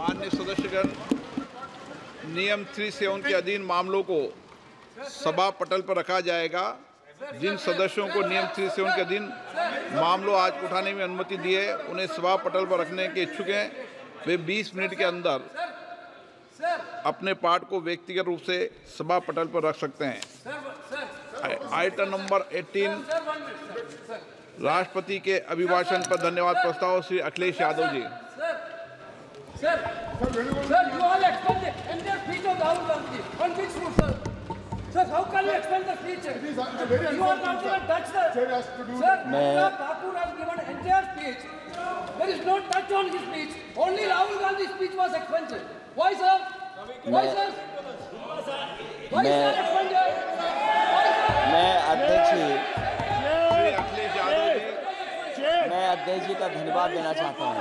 माननीय सदस्यगण, नियम 371 के अधीन मामलों को सभा पटल पर रखा जाएगा। जिन सदस्यों को नियम 371 के अधीन मामलों आज उठाने में अनुमति दी है, उन्हें सभा पटल पर रखने के इच्छुक हैं, वे 20 मिनट के अंदर अपने पाठ को व्यक्तिगत रूप से सभा पटल पर रख सकते हैं। आइटम नंबर 18, राष्ट्रपति के अभिभाषण पर धन्यवाद प्रस्ताव, Shri Akhilesh Yadav ji. Sir, you all explain the entire speech of Rahul Gandhi. On which foot, sir? Sir, how can you explain the speech? You are not even touch the. Sir, Anurag Thakur has given entire speech. There is no touch on his speech. Only Rahul Gandhi's speech was expanded. Why, sir? Why, sir? Why, sir, expanded? Why, sir? मैं अध्यक्ष जी का धन्यवाद देना चाहता हूँ।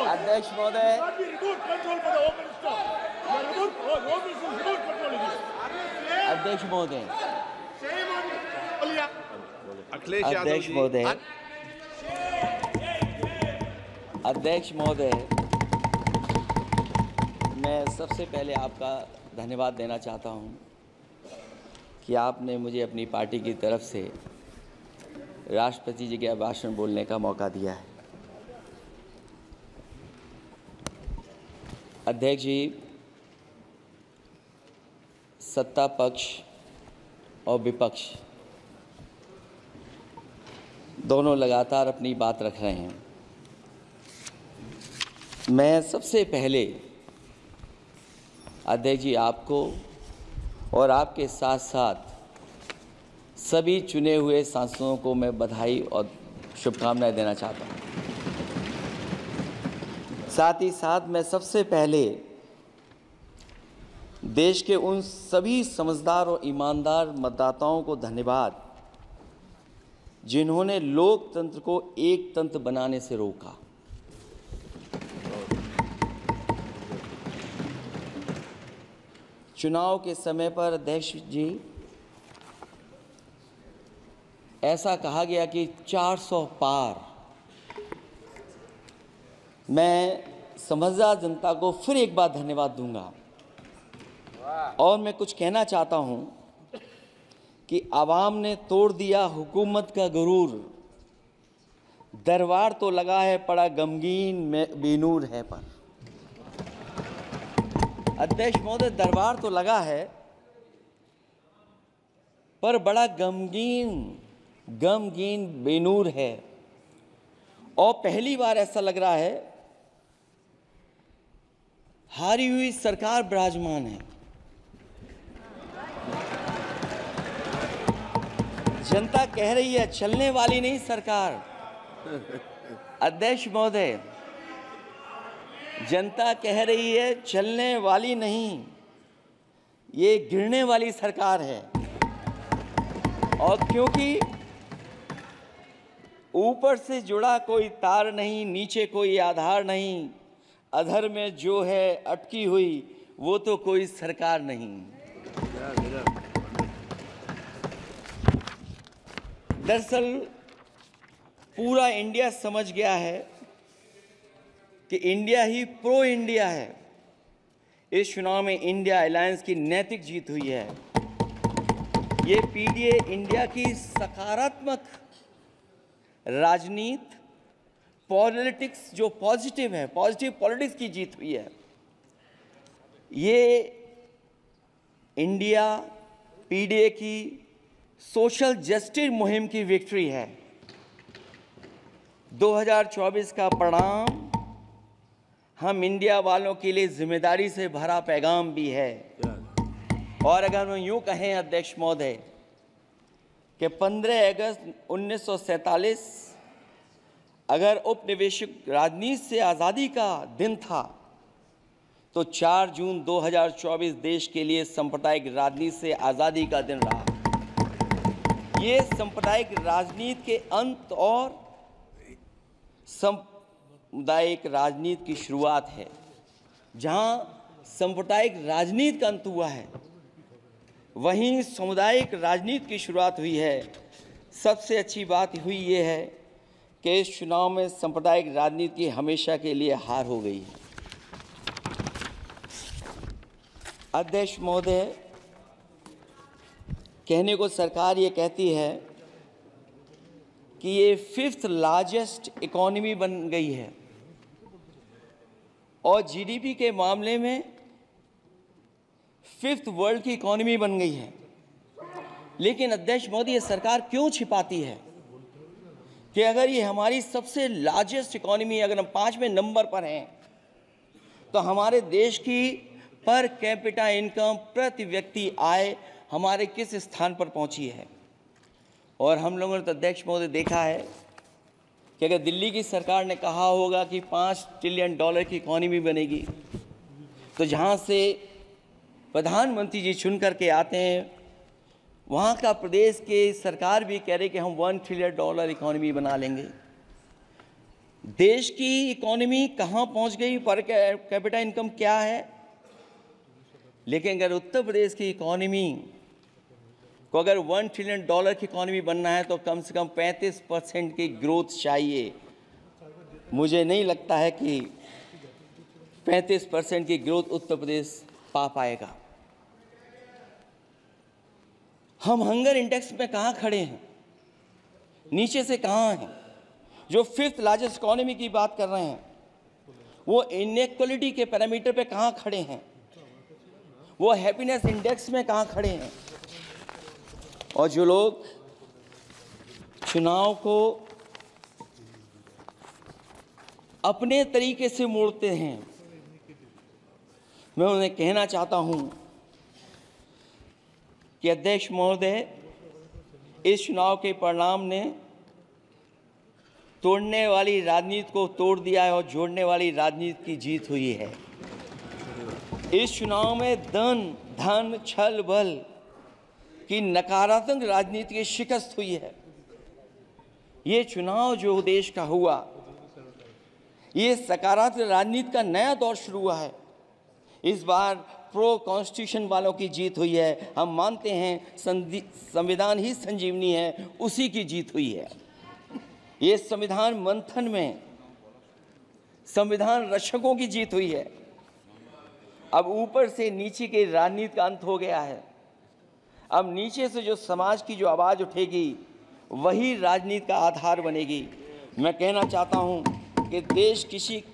अध्यक्ष महोदय, अध्यक्ष महोदय, अध्यक्ष महोदय, अध्यक्ष महोदय, मैं सबसे पहले आपका धन्यवाद देना चाहता हूँ कि आपने मुझे अपनी पार्टी की तरफ से राष्ट्रपति जी के अभिभाषण बोलने का मौका दिया है। अध्यक्ष जी, सत्ता पक्ष और विपक्ष दोनों लगातार अपनी बात रख रहे हैं। मैं सबसे पहले अध्यक्ष जी आपको और आपके साथ साथ सभी चुने हुए सांसदों को मैं बधाई और शुभकामनाएं देना चाहता हूं। साथ ही साथ मैं सबसे पहले देश के उन सभी समझदार और ईमानदार मतदाताओं को धन्यवाद जिन्होंने लोकतंत्र को एक तंत्र बनाने से रोका। चुनाव के समय पर अध्यक्ष जी ऐसा कहा गया कि 400 पार। मैं समझदार जनता को फिर एक बार धन्यवाद दूंगा और मैं कुछ कहना चाहता हूं कि आवाम ने तोड़ दिया हुकूमत का गुरूर, दरबार तो लगा है पड़ा गमगीन में बेनूर है पर। अध्यक्ष महोदय, दरबार तो लगा है पर बड़ा गमगीन बेनूर है और पहली बार ऐसा लग रहा है हारी हुई सरकार विराजमान है। जनता कह रही है चलने वाली नहीं सरकार। अध्यक्ष महोदय, जनता कह रही है चलने वाली नहीं, ये गिरने वाली सरकार है। और क्योंकि ऊपर से जुड़ा कोई तार नहीं, नीचे कोई आधार नहीं, अधर में जो है अटकी हुई वो तो कोई सरकार नहीं। दरअसल पूरा इंडिया समझ गया है कि इंडिया ही प्रो इंडिया है। इस चुनाव में इंडिया अलायंस की नैतिक जीत हुई है। ये पीडीए इंडिया की सकारात्मक राजनीति, पॉलिटिक्स जो पॉजिटिव है, पॉजिटिव पॉलिटिक्स की जीत हुई है। ये इंडिया पीडीए की सोशल जस्टिस मुहिम की विक्ट्री है। 2024 का परिणाम हम इंडिया वालों के लिए जिम्मेदारी से भरा पैगाम भी है। और अगर हम यूँ कहें अध्यक्ष महोदय कि 15 अगस्त 1947 अगर उपनिवेशिक राजनीति से आज़ादी का दिन था तो 4 जून 2024 देश के लिए सांप्रदायिक राजनीति से आज़ादी का दिन रहा। ये सांप्रदायिक राजनीति के अंत और सामुदायिक राजनीति की शुरुआत है। जहां सांप्रदायिक राजनीति का अंत हुआ है, वहीं सामुदायिक राजनीति की शुरुआत हुई है। सबसे अच्छी बात हुई ये है कि इस चुनाव में सांप्रदायिक राजनीति की हमेशा के लिए हार हो गई है। अध्यक्ष महोदय, कहने को सरकार ये कहती है कि ये 5th लार्जेस्ट इकोनॉमी बन गई है और जीडीपी के मामले में 5th वर्ल्ड की इकोनॉमी बन गई है। लेकिन अध्यक्ष महोदय, ये सरकार क्यों छिपाती है कि अगर ये हमारी सबसे लार्जेस्ट इकोनॉमी, अगर हम 5वें नंबर पर हैं, तो हमारे देश की पर कैपिटा इनकम, प्रति व्यक्ति आय हमारे किस स्थान पर पहुंची है। और हम लोगों ने तो अध्यक्ष महोदय देखा है कि अगर दिल्ली की सरकार ने कहा होगा कि $5 ट्रिलियन की इकोनॉमी बनेगी, तो जहां से प्रधानमंत्री जी चुन करके आते हैं, वहाँ का प्रदेश के सरकार भी कह रहे कि हम $1 ट्रिलियन इकोनॉमी बना लेंगे। देश की इकोनॉमी कहाँ पहुँच गई, पर कैपिटा इनकम क्या है। लेकिन अगर उत्तर प्रदेश की इकोनॉमी को अगर $1 ट्रिलियन की इकोनॉमी बनना है तो कम से कम 35% की ग्रोथ चाहिए। मुझे नहीं लगता है कि 35% की ग्रोथ उत्तर प्रदेश पा पाएगा। हम हंगर इंडेक्स में कहाँ खड़े हैं, नीचे से कहाँ हैं। जो 5th लार्जेस्ट इकोनॉमी की बात कर रहे हैं, वो इनइक्वालिटी के पैरामीटर पे कहाँ खड़े हैं, वो हैप्पीनेस इंडेक्स में कहाँ खड़े हैं। और जो लोग चुनाव को अपने तरीके से मोड़ते हैं, मैं उन्हें कहना चाहता हूं कि अध्यक्ष महोदय, इस चुनाव के परिणाम ने तोड़ने वाली राजनीति को तोड़ दिया है और जोड़ने वाली राजनीति की जीत हुई है। इस चुनाव में धन छल बल की नकारात्मक राजनीति की शिकस्त हुई है। ये चुनाव जो देश का हुआ, ये सकारात्मक राजनीति का नया दौर शुरू हुआ है। इस बार प्रो कॉन्स्टिट्यूशन वालों की जीत हुई है। हम मानते हैं संविधान ही संजीवनी है, उसी की जीत हुई है। ये संविधान मंथन में संविधान रक्षकों की जीत हुई है। अब ऊपर से नीचे की राजनीति का अंत हो गया है। अब नीचे से जो समाज की जो आवाज़ उठेगी, वही राजनीति का आधार बनेगी। मैं कहना चाहता हूं कि देश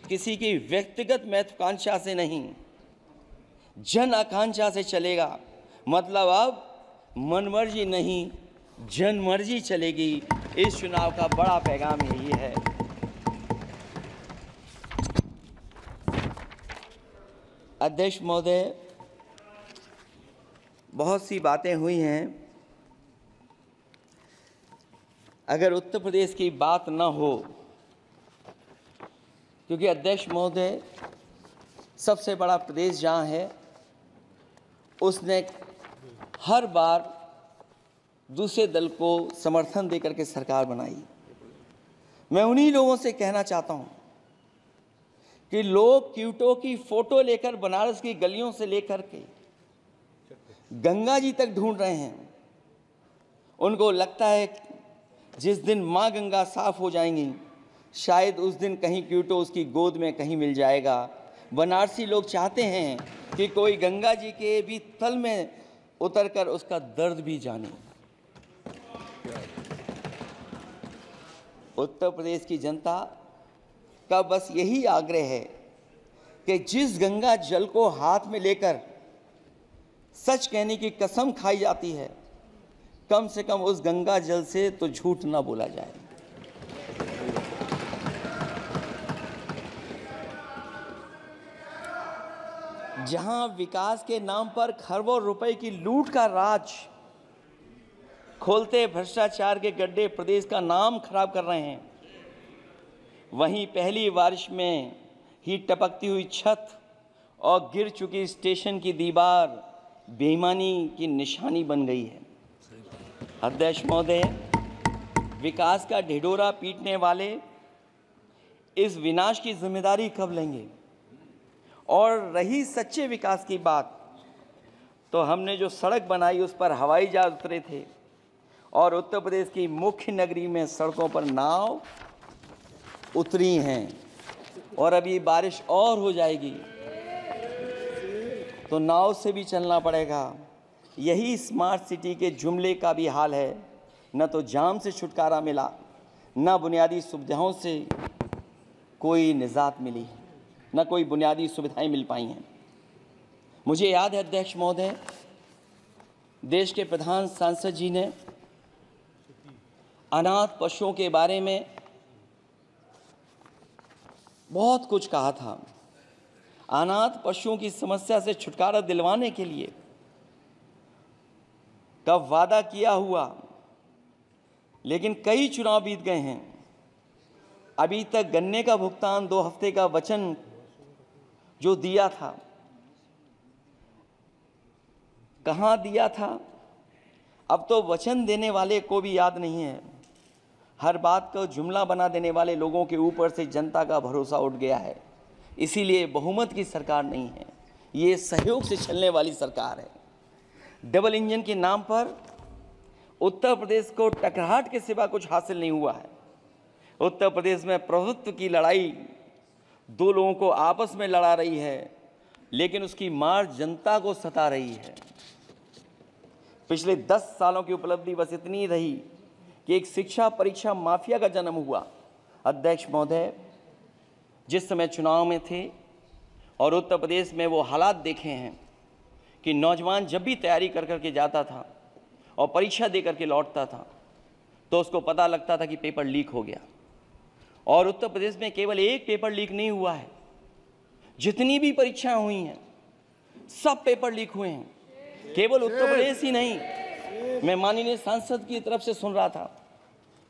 किसी की व्यक्तिगत महत्वाकांक्षा से नहीं, जन आकांक्षा से चलेगा। मतलब अब मनमर्जी नहीं, जनमर्जी चलेगी। इस चुनाव का बड़ा पैगाम यही है। अध्यक्ष महोदय, बहुत सी बातें हुई हैं। अगर उत्तर प्रदेश की बात न हो, क्योंकि अध्यक्ष महोदय सबसे बड़ा प्रदेश जहाँ है, उसने हर बार दूसरे दल को समर्थन देकर के सरकार बनाई। मैं उन्हीं लोगों से कहना चाहता हूँ कि लोग क्यूटो की फोटो लेकर बनारस की गलियों से लेकर के गंगा जी तक ढूंढ रहे हैं। उनको लगता है जिस दिन माँ गंगा साफ हो जाएंगी, शायद उस दिन कहीं क्यूटो उसकी गोद में कहीं मिल जाएगा। बनारसी लोग चाहते हैं कि कोई गंगा जी के भी तल में उतरकर उसका दर्द भी जाने। उत्तर प्रदेश की जनता का बस यही आग्रह है कि जिस गंगा जल को हाथ में लेकर सच कहने की कसम खाई जाती है, कम से कम उस गंगा जल से तो झूठ ना बोला जाए। जहां विकास के नाम पर खरबों रुपए की लूट का राज खोलते भ्रष्टाचार के गड्ढे प्रदेश का नाम खराब कर रहे हैं, वहीं पहली बारिश में ही टपकती हुई छत और गिर चुकी स्टेशन की दीवार बेईमानी की निशानी बन गई है। अध्यक्ष महोदय, विकास का ढिढोरा पीटने वाले इस विनाश की जिम्मेदारी कब लेंगे? और रही सच्चे विकास की बात, तो हमने जो सड़क बनाई उस पर हवाई जहाज उतरे थे, और उत्तर प्रदेश की मुख्य नगरी में सड़कों पर नाव उतरी हैं और अभी बारिश और हो जाएगी तो नाव से भी चलना पड़ेगा। यही स्मार्ट सिटी के जुमले का भी हाल है। न तो जाम से छुटकारा मिला, न बुनियादी सुविधाओं से कोई निजात मिली, न कोई बुनियादी सुविधाएं मिल पाई हैं। मुझे याद है अध्यक्ष महोदय, देश के प्रधान सांसद जी ने अनाथ पशुओं के बारे में बहुत कुछ कहा था। अनाथ पशुओं की समस्या से छुटकारा दिलवाने के लिए कब वादा किया हुआ, लेकिन कई चुनाव बीत गए हैं, अभी तक गन्ने का भुगतान 2 हफ्ते का वचन जो दिया था, कहां दिया था? अब तो वचन देने वाले को भी याद नहीं है। हर बात को जुमला बना देने वाले लोगों के ऊपर से जनता का भरोसा उठ गया है। इसीलिए बहुमत की सरकार नहीं है, ये सहयोग से चलने वाली सरकार है। डबल इंजन के नाम पर उत्तर प्रदेश को टकराहट के सिवा कुछ हासिल नहीं हुआ है। उत्तर प्रदेश में प्रभुत्व की लड़ाई 2 लोगों को आपस में लड़ा रही है, लेकिन उसकी मार जनता को सता रही है। पिछले 10 सालों की उपलब्धि बस इतनी रही कि एक शिक्षा परीक्षा माफिया का जन्म हुआ। अध्यक्ष महोदय, जिस समय चुनाव में थे और उत्तर प्रदेश में वो हालात देखे हैं कि नौजवान जब भी तैयारी कर के जाता था और परीक्षा दे करके लौटता था तो उसको पता लगता था कि पेपर लीक हो गया। और उत्तर प्रदेश में केवल एक पेपर लीक नहीं हुआ है, जितनी भी परीक्षाएं हुई हैं सब पेपर लीक हुए हैं। केवल उत्तर प्रदेश ही नहीं, मैं माननीय सांसद की तरफ से सुन रहा था,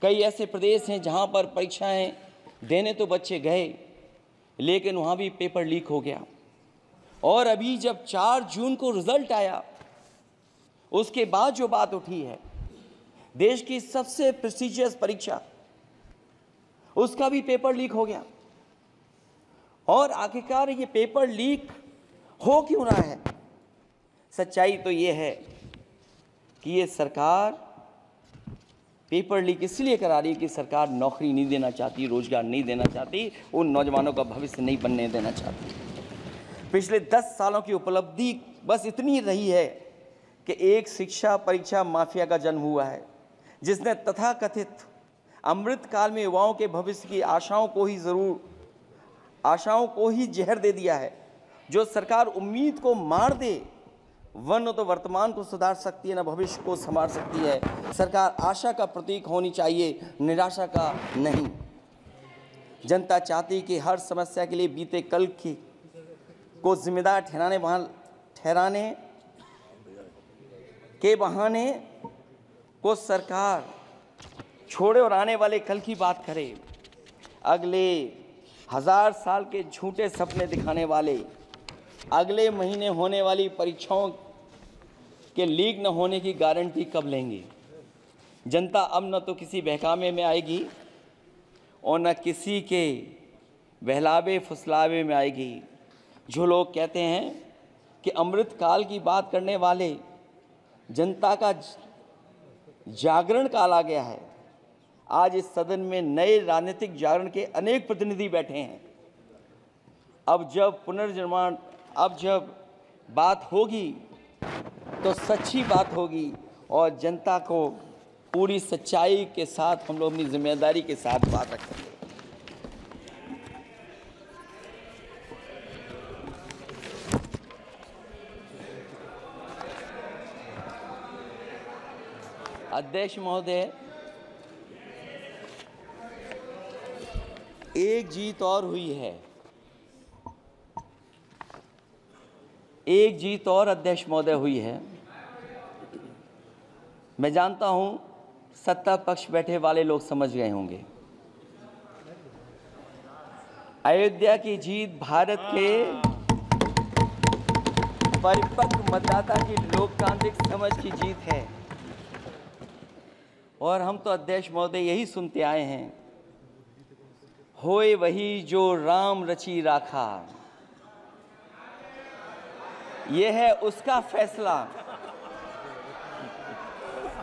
कई ऐसे प्रदेश हैं जहां पर परीक्षाएं देने तो बच्चे गए लेकिन वहां भी पेपर लीक हो गया। और अभी जब 4 जून को रिजल्ट आया, उसके बाद जो बात उठी है, देश की सबसे प्रेस्टिजियस परीक्षा, उसका भी पेपर लीक हो गया। और आखिरकार ये पेपर लीक हो क्यों रहा है? सच्चाई तो ये है कि ये सरकार पेपर लीक इसलिए करा रही है कि सरकार नौकरी नहीं देना चाहती, रोजगार नहीं देना चाहती, उन नौजवानों का भविष्य नहीं बनने देना चाहती। पिछले 10 सालों की उपलब्धि बस इतनी रही है कि एक शिक्षा परीक्षा माफिया का जन्म हुआ है, जिसने तथाकथित अमृत काल में युवाओं के भविष्य की आशाओं को ही जहर दे दिया है। जो सरकार उम्मीद को मार दे, वह न तो वर्तमान को सुधार सकती है, न भविष्य को संभाल सकती है। सरकार आशा का प्रतीक होनी चाहिए, निराशा का नहीं। जनता चाहती कि हर समस्या के लिए बीते कल को जिम्मेदार ठहराने के बहाने को सरकार छोड़े और आने वाले कल की बात करे। अगले 1000 साल के झूठे सपने दिखाने वाले अगले महीने होने वाली परीक्षाओं के लीक न होने की गारंटी कब लेंगे? जनता अब न तो किसी बहकावे में आएगी और न किसी के बहलावे फुसलावे में आएगी। जो लोग कहते हैं कि अमृत काल की बात करने वाले, जनता का जागरण काल आ गया है। आज इस सदन में नए राजनीतिक जागरण के अनेक प्रतिनिधि बैठे हैं। अब जब बात होगी तो सच्ची बात होगी और जनता को पूरी सच्चाई के साथ हम लोग अपनी जिम्मेदारी के साथ बात रखेंगे। अध्यक्ष महोदय, एक जीत और हुई है, एक जीत और अध्यक्ष महोदय हुई है। मैं जानता हूं सत्ता पक्ष बैठे वाले लोग समझ गए होंगे। अयोध्या की जीत भारत के परिपक्व मतदाता की लोकतांत्रिक समझ की जीत है। और हम तो अध्यक्ष महोदय यही सुनते आए हैं, होए वही जो राम रची राखा, ये है उसका फैसला।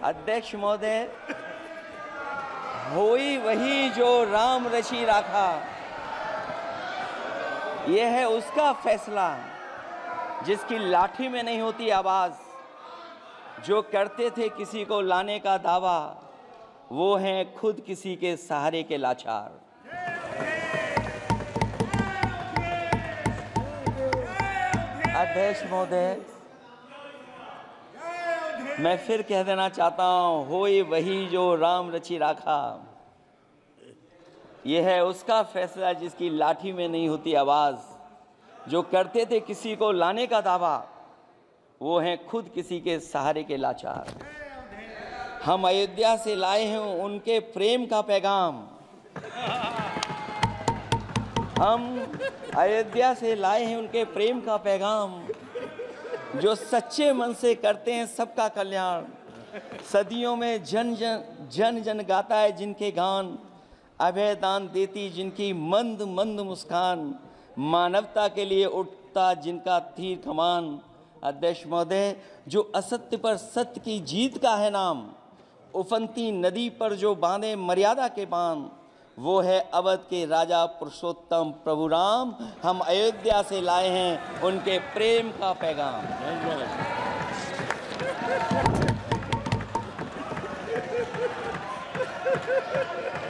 अध्यक्ष महोदय, होई वही जो राम रची राखा, यह है उसका फैसला जिसकी लाठी में नहीं होती आवाज। जो करते थे किसी को लाने का दावा, वो हैं खुद किसी के सहारे के लाचार। अध्यक्ष महोदय, मैं फिर कह देना चाहता हूं, होई वही जो राम रची राखा, यह है उसका फैसला जिसकी लाठी में नहीं होती आवाज। जो करते थे किसी को लाने का दावा, वो हैं खुद किसी के सहारे के लाचार। हम अयोध्या से लाए हैं उनके प्रेम का पैगाम, हम अयोध्या से लाए हैं उनके प्रेम का पैगाम। जो सच्चे मन से करते हैं सबका कल्याण, सदियों में जन जन गाता है जिनके गान, अभय दान देती जिनकी मंद मंद मुस्कान, मानवता के लिए उठता जिनका तीर कमान। अध्यक्ष महोदय, जो असत्य पर सत्य की जीत का है नाम, उफनती नदी पर जो बांधे मर्यादा के बांध, वो है अवध के राजा पुरुषोत्तम प्रभु राम। हम अयोध्या से लाए हैं उनके प्रेम का पैगाम।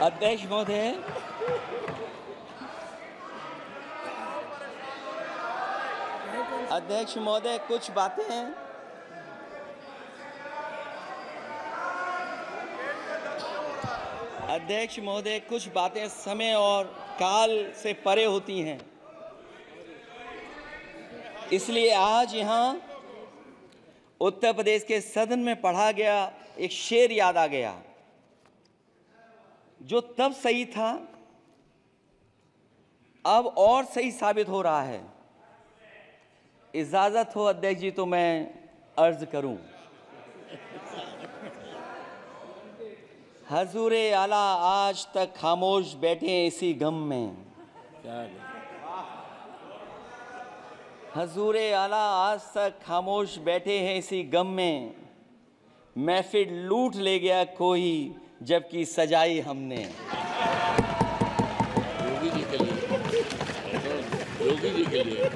अध्यक्ष महोदय, अध्यक्ष महोदय, कुछ बातें हैं। अध्यक्ष महोदय, कुछ बातें समय और काल से परे होती हैं, इसलिए आज यहाँ उत्तर प्रदेश के सदन में पढ़ा गया एक शेर याद आ गया, जो तब सही था अब और सही साबित हो रहा है। इजाजत हो अध्यक्ष जी तो मैं अर्ज करूं। हजूरे आला आज तक खामोश बैठे इसी गम में, हजूरे आला आज तक खामोश बैठे हैं इसी गम में। महफिल लूट ले गया कोई जबकि सजाई हमने। योगी जी के लिए, योगी जी के लिए।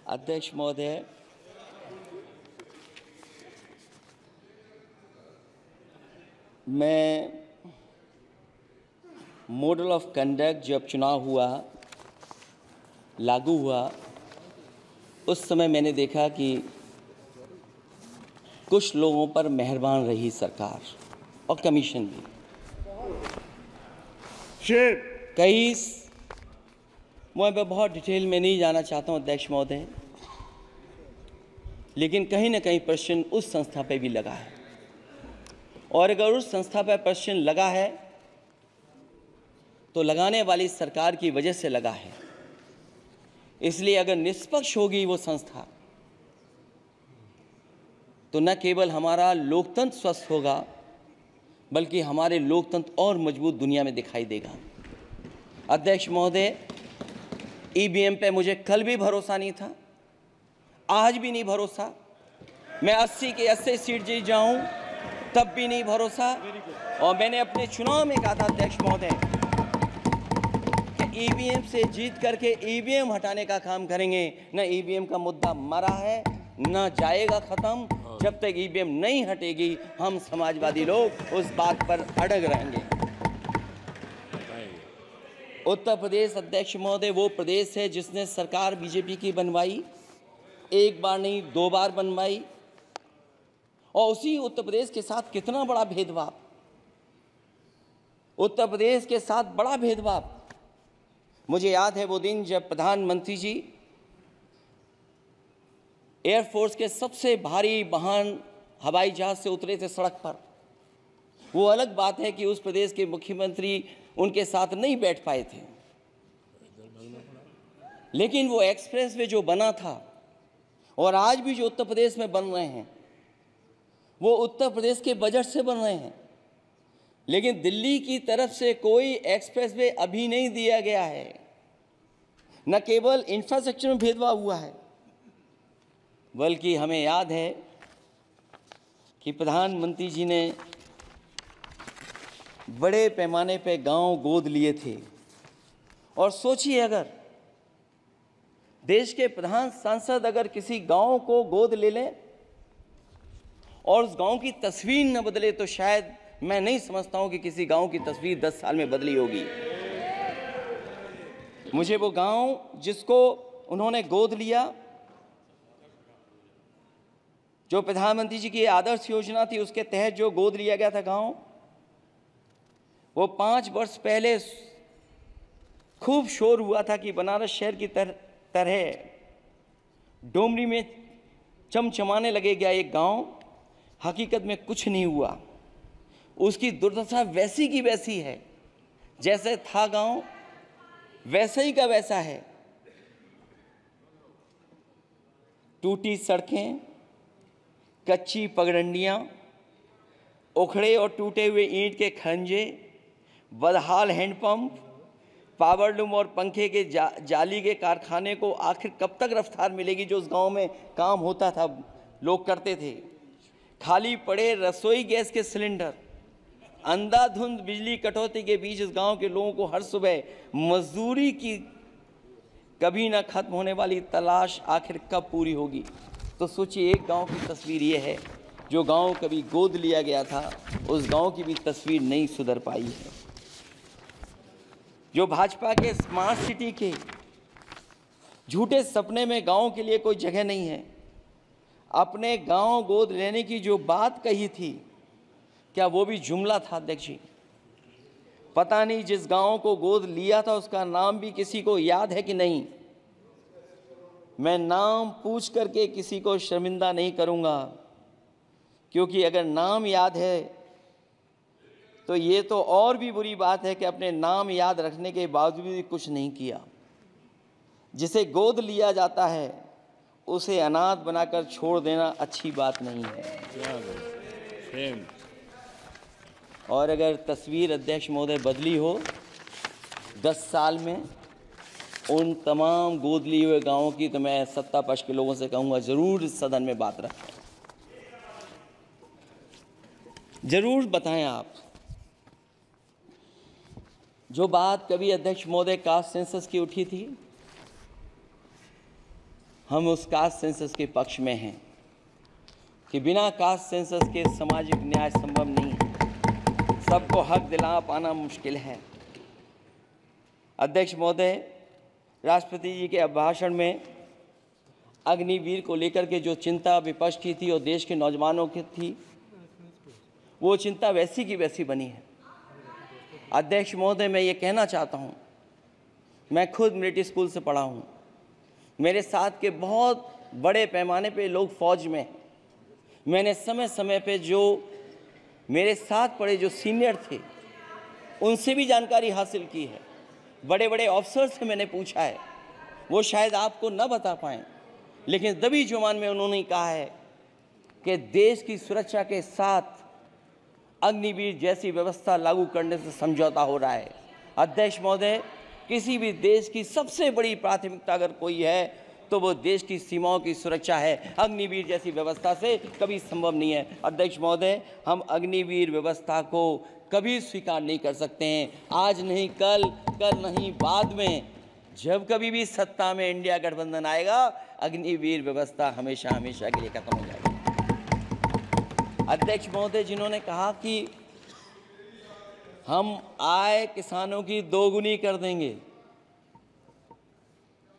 अध्यक्ष महोदय, मैं मॉडल ऑफ कंडक्ट जब चुनाव हुआ, लागू हुआ, उस समय मैंने देखा कि कुछ लोगों पर मेहरबान रही सरकार और कमीशन भी। कई, मैं बहुत डिटेल में नहीं जाना चाहता हूं अध्यक्ष महोदय, लेकिन कहीं ना कहीं प्रश्न उस संस्था पे भी लगा है, और अगर उस संस्था पर प्रश्न लगा है तो लगाने वाली सरकार की वजह से लगा है। इसलिए अगर निष्पक्ष होगी वो संस्था तो न केवल हमारा लोकतंत्र स्वस्थ होगा, बल्कि हमारे लोकतंत्र और मजबूत दुनिया में दिखाई देगा। अध्यक्ष महोदय, ईवीएम पे मुझे कल भी भरोसा नहीं था, आज भी नहीं भरोसा। मैं 80 के 80 सीट जीत जाऊं तब भी नहीं भरोसा। और मैंने अपने चुनाव में कहा था अध्यक्ष महोदय कि ईवीएम से जीत करके ईवीएम हटाने का काम करेंगे। न ईवीएम का मुद्दा मरा है, न जाएगा खत्म। जब तक ईवीएम नहीं हटेगी हम समाजवादी लोग उस बात पर अड़ग रहेंगे। उत्तर प्रदेश अध्यक्ष महोदय वो प्रदेश है जिसने सरकार बीजेपी की बनवाई, एक बार नहीं 2 बार बनवाई, और उसी उत्तर प्रदेश के साथ कितना बड़ा भेदभाव, उत्तर प्रदेश के साथ बड़ा भेदभाव। मुझे याद है वो दिन जब प्रधानमंत्री जी एयरफोर्स के सबसे भारी वाहन हवाई जहाज से उतरे थे सड़क पर। वो अलग बात है कि उस प्रदेश के मुख्यमंत्री उनके साथ नहीं बैठ पाए थे, लेकिन वो एक्सप्रेस वे जो बना था और आज भी जो उत्तर प्रदेश में बन रहे हैं वो उत्तर प्रदेश के बजट से बन रहे हैं। लेकिन दिल्ली की तरफ से कोई एक्सप्रेस वे अभी नहीं दिया गया है। न केवल इंफ्रास्ट्रक्चर में भेदभाव हुआ है, बल्कि हमें याद है कि प्रधानमंत्री जी ने बड़े पैमाने पे गांव गोद लिए थे। और सोचिए, अगर देश के प्रधान सांसद अगर किसी गांव को गोद ले लें और उस गांव की तस्वीर न बदले, तो शायद मैं नहीं समझता हूं कि किसी गांव की तस्वीर 10 साल में बदली होगी। मुझे वो गांव जिसको उन्होंने गोद लिया, जो प्रधानमंत्री जी की आदर्श योजना थी उसके तहत जो गोद लिया गया था गांव, वो 5 वर्ष पहले खूब शोर हुआ था कि बनारस शहर की तरह डोमरी में चमचमाने लगेगा एक गांव। हकीकत में कुछ नहीं हुआ। उसकी दुर्दशा वैसी की वैसी है, जैसे था गांव वैसा ही का वैसा है। टूटी सड़कें, कच्ची पगडंडियां, उखड़े और टूटे हुए ईंट के खंजे, बदहाल हैंडपंप, पावरलूम और पंखे के जाली के कारखाने को आखिर कब तक रफ्तार मिलेगी जो उस गांव में काम होता था, लोग करते थे। खाली पड़े रसोई गैस के सिलेंडर, अंधाधुंध बिजली कटौती के बीच इस गांव के लोगों को हर सुबह मजदूरी की कभी ना खत्म होने वाली तलाश आखिर कब पूरी होगी। तो सोचिए, एक गांव की तस्वीर ये है, जो गांव कभी गोद लिया गया था उस गांव की भी तस्वीर नहीं सुधर पाई है। जो भाजपा के स्मार्ट सिटी के झूठे सपने में गांव के लिए कोई जगह नहीं है। अपने गांव गोद लेने की जो बात कही थी, क्या वो भी जुमला था अध्यक्ष जी? पता नहीं जिस गांव को गोद लिया था उसका नाम भी किसी को याद है कि नहीं। मैं नाम पूछ करके किसी को शर्मिंदा नहीं करूंगा, क्योंकि अगर नाम याद है तो ये तो और भी बुरी बात है कि अपने नाम याद रखने के बावजूद भी कुछ नहीं किया। जिसे गोद लिया जाता है उसे अनाथ बनाकर छोड़ देना अच्छी बात नहीं है। और अगर तस्वीर अध्यक्ष महोदय बदली हो 10 साल में उन तमाम गोद लिए हुए गांवों की, तो मैं सत्ता पक्ष के लोगों से कहूंगा जरूर इस सदन में बात रखें, जरूर बताएं आप। जो बात कभी अध्यक्ष महोदय कास्ट सेंसस की उठी थी, हम उस कास्ट सेंसस के पक्ष में हैं कि बिना कास्ट सेंसस के सामाजिक न्याय संभव नहीं है। सबको हक दिला पाना मुश्किल है। अध्यक्ष महोदय, राष्ट्रपति जी के अभिभाषण में अग्निवीर को लेकर के जो चिंता विपक्ष की थी और देश के नौजवानों की थी, वो चिंता वैसी की वैसी बनी है। अध्यक्ष महोदय, मैं ये कहना चाहता हूँ, मैं खुद मिलिट्री स्कूल से पढ़ा हूँ। मेरे साथ के बहुत बड़े पैमाने पे लोग फौज में हैं। मैंने समय समय पे जो मेरे साथ पढ़े जो सीनियर थे उनसे भी जानकारी हासिल की है। बड़े बड़े ऑफिसर से मैंने पूछा है, वो शायद आपको न बता पाएँ, लेकिन दबी जुबान में उन्होंने कहा है कि देश की सुरक्षा के साथ अग्निवीर जैसी व्यवस्था लागू करने से समझौता हो रहा है। अध्यक्ष महोदय, किसी भी देश की सबसे बड़ी प्राथमिकता अगर कोई है तो वो देश की सीमाओं की सुरक्षा है। अग्निवीर जैसी व्यवस्था से कभी संभव नहीं है। अध्यक्ष महोदय, हम अग्निवीर व्यवस्था को कभी स्वीकार नहीं कर सकते हैं। आज नहीं कल, कल नहीं बाद में, जब कभी भी सत्ता में इंडिया गठबंधन आएगा, अग्निवीर व्यवस्था हमेशा हमेशा के लिए खत्म हो जाएगी। अध्यक्ष महोदय, जिन्होंने कहा कि हम आय किसानों की दोगुनी कर देंगे,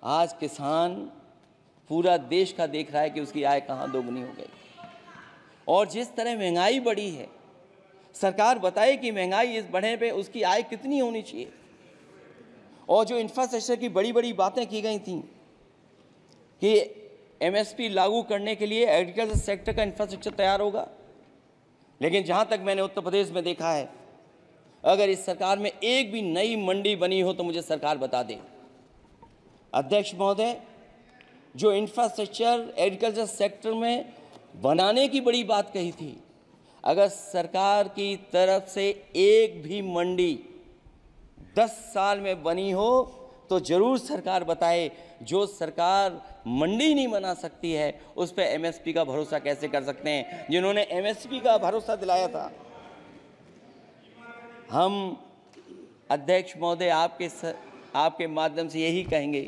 आज किसान पूरा देश का देख रहा है कि उसकी आय कहाँ दोगुनी हो गई। और जिस तरह महंगाई बढ़ी है, सरकार बताए कि महंगाई इस बढ़ने पे उसकी आय कितनी होनी चाहिए। और जो इंफ्रास्ट्रक्चर की बड़ी बड़ी बातें की गई थी कि एमएसपी लागू करने के लिए एग्रीकल्चर सेक्टर का इंफ्रास्ट्रक्चर तैयार होगा, लेकिन जहाँ तक मैंने उत्तर प्रदेश में देखा है, अगर इस सरकार में एक भी नई मंडी बनी हो तो मुझे सरकार बता दे। अध्यक्ष महोदय, जो इंफ्रास्ट्रक्चर एग्रीकल्चर सेक्टर में बनाने की बड़ी बात कही थी, अगर सरकार की तरफ से एक भी मंडी 10 साल में बनी हो तो ज़रूर सरकार बताए। जो सरकार मंडी नहीं बना सकती है उस पर एमएसपी का भरोसा कैसे कर सकते हैं, जिन्होंने एमएसपी का भरोसा दिलाया था। हम अध्यक्ष महोदय आपके माध्यम से यही कहेंगे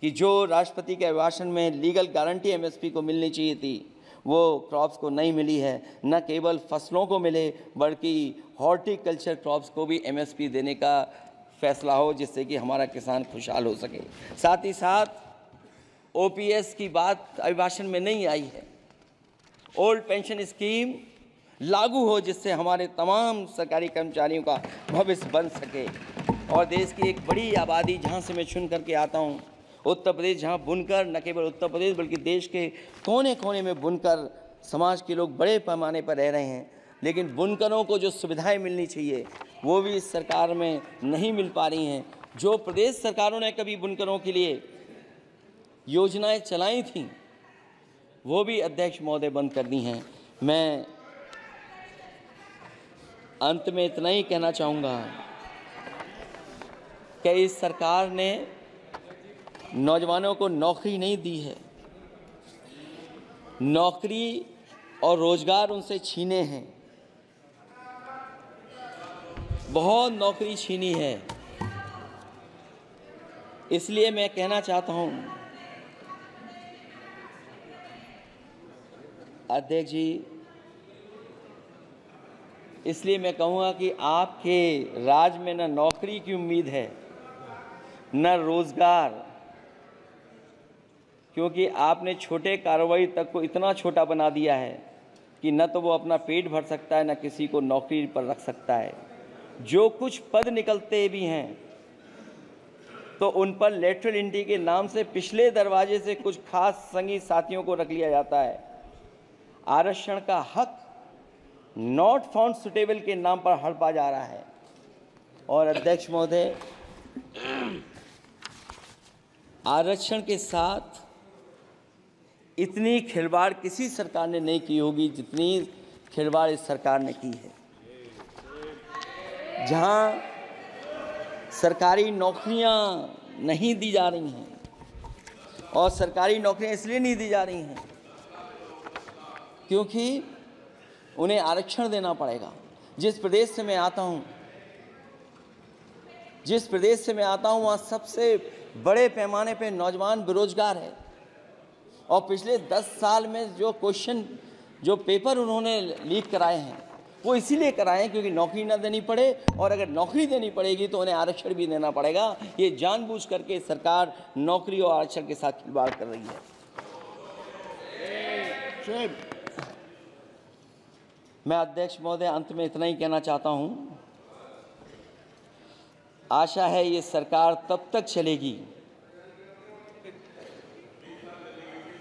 कि जो राष्ट्रपति के अभिभाषण में लीगल गारंटी एमएसपी को मिलनी चाहिए थी वो क्रॉप्स को नहीं मिली है। न केवल फसलों को मिले बल्कि हॉर्टिकल्चर क्रॉप्स को भी एमएसपी देने का फैसला हो, जिससे कि हमारा किसान खुशहाल हो सके। साथ ही साथ ओपीएस की बात अभिभाषण में नहीं आई है। ओल्ड पेंशन स्कीम लागू हो जिससे हमारे तमाम सरकारी कर्मचारियों का भविष्य बन सके। और देश की एक बड़ी आबादी जहाँ से मैं चुन करके आता हूँ, उत्तर प्रदेश, जहाँ बुनकर न केवल उत्तर प्रदेश बल्कि देश के कोने कोने में बुनकर समाज के लोग बड़े पैमाने पर रह रहे हैं, लेकिन बुनकरों को जो सुविधाएं मिलनी चाहिए वो भी इस सरकार में नहीं मिल पा रही हैं। जो प्रदेश सरकारों ने कभी बुनकरों के लिए योजनाएं चलाई थीं वो भी अध्यक्ष महोदय बंद कर दी हैं। मैं अंत में इतना ही कहना चाहूँगा कि इस सरकार ने नौजवानों को नौकरी नहीं दी है, नौकरी और रोजगार उनसे छीने हैं, बहुत नौकरी छीनी है। इसलिए मैं कहना चाहता हूं अध्यक्ष जी, इसलिए मैं कहूँगा कि आपके राज्य में न नौकरी की उम्मीद है न रोजगार, क्योंकि आपने छोटे कारोबारी तक को इतना छोटा बना दिया है कि न तो वो अपना पेट भर सकता है न किसी को नौकरी पर रख सकता है। जो कुछ पद निकलते भी हैं तो उन पर लेटरल एंट्री के नाम से पिछले दरवाजे से कुछ खास संगी साथियों को रख लिया जाता है। आरक्षण का हक नॉट फाउंड सुटेबल के नाम पर हड़पा जा रहा है। और अध्यक्ष महोदय, आरक्षण के साथ इतनी खिलवाड़ किसी सरकार ने नहीं की होगी जितनी खिलवाड़ इस सरकार ने की है। जहां सरकारी नौकरियां नहीं दी जा रही हैं, और सरकारी नौकरियां इसलिए नहीं दी जा रही हैं क्योंकि उन्हें आरक्षण देना पड़ेगा। जिस प्रदेश से मैं आता हूं वहाँ सबसे बड़े पैमाने पे नौजवान बेरोजगार है। और पिछले 10 साल में जो पेपर उन्होंने लीक कराए हैं वो इसीलिए कराए हैं क्योंकि नौकरी ना देनी पड़े, और अगर नौकरी देनी पड़ेगी तो उन्हें आरक्षण भी देना पड़ेगा। ये जानबूझ करके सरकार नौकरी और आरक्षण के साथ खिलवाड़ कर रही है। मैं अध्यक्ष महोदय अंत में इतना ही कहना चाहता हूं, आशा है ये सरकार तब तक चलेगी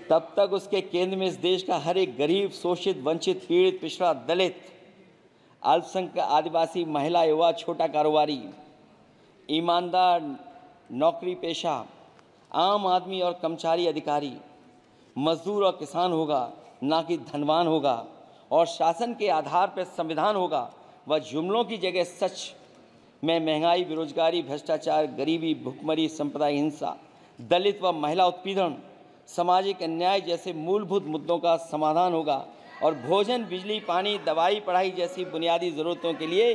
तब तक उसके केंद्र में इस देश का हर एक गरीब, शोषित, वंचित, पीड़ित, पिछड़ा, दलित, अल्पसंख्यक, आदिवासी, महिला, युवा, छोटा कारोबारी, ईमानदार, नौकरी पेशा, आम आदमी और कर्मचारी अधिकारी, मजदूर और किसान होगा, ना कि धनवान होगा। और शासन के आधार पर संविधान होगा। वह जुमलों की जगह सच में महंगाई, बेरोजगारी, भ्रष्टाचार, गरीबी, भुखमरी, सांप्रदायिक हिंसा, दलित व महिला उत्पीड़न, सामाजिक अन्याय जैसे मूलभूत मुद्दों का समाधान होगा। और भोजन, बिजली, पानी, दवाई, पढ़ाई जैसी बुनियादी ज़रूरतों के लिए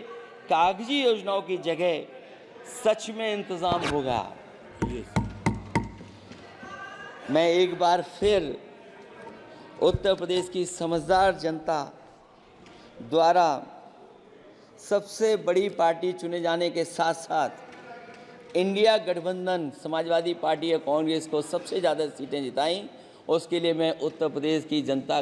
कागजी योजनाओं की जगह सच में इंतज़ाम होगा। मैं एक बार फिर उत्तर प्रदेश की समझदार जनता द्वारा सबसे बड़ी पार्टी चुने जाने के साथ साथ इंडिया गठबंधन समाजवादी पार्टी और कांग्रेस को सबसे ज़्यादा सीटें जिताई, उसके लिए मैं उत्तर प्रदेश की जनता